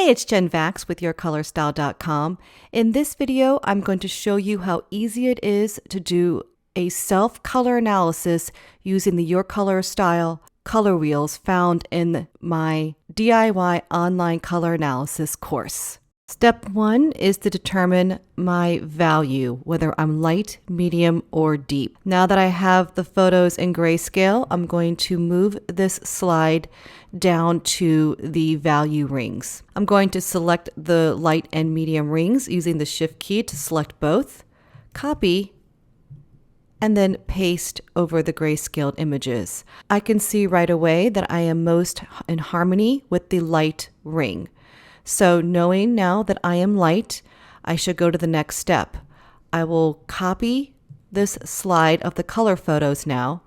Hey, it's Jen Vax with yourcolorstyle.com. In this video, I'm going to show you how easy it is to do a self-color analysis using the Your Color Style color wheels found in my DIY online color analysis course. Step 1 is to determine my value, whether I'm light, medium, or deep. Now that I have the photos in grayscale, I'm going to move this slide down to the value rings. I'm going to select the light and medium rings using the Shift key to select both, copy, and then paste over the grayscaled images. I can see right away that I am most in harmony with the light ring. So knowing now that I am light, I should go to the next step. I will copy this slide of the color photos now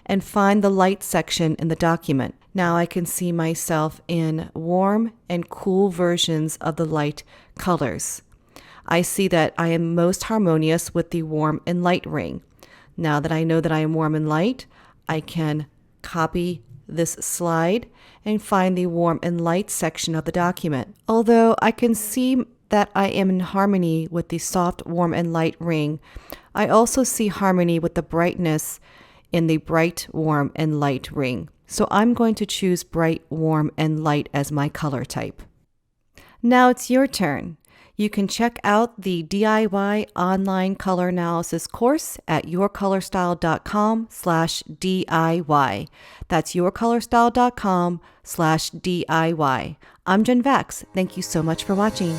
and find the light section in the document. Now I can see myself in warm and cool versions of the light colors. I see that I am most harmonious with the warm and light ring. Now that I know that I am warm and light, I can copy this slide and find the warm and light section of the document. Although I can see that I am in harmony with the soft, warm, and light ring, I also see harmony with the brightness in the bright, warm, and light ring. So I'm going to choose bright, warm, and light as my color type. Now it's your turn. You can check out the DIY online color analysis course at yourcolorstyle.com/DIY. That's yourcolorstyle.com/DIY. I'm Jen Vax. Thank you so much for watching.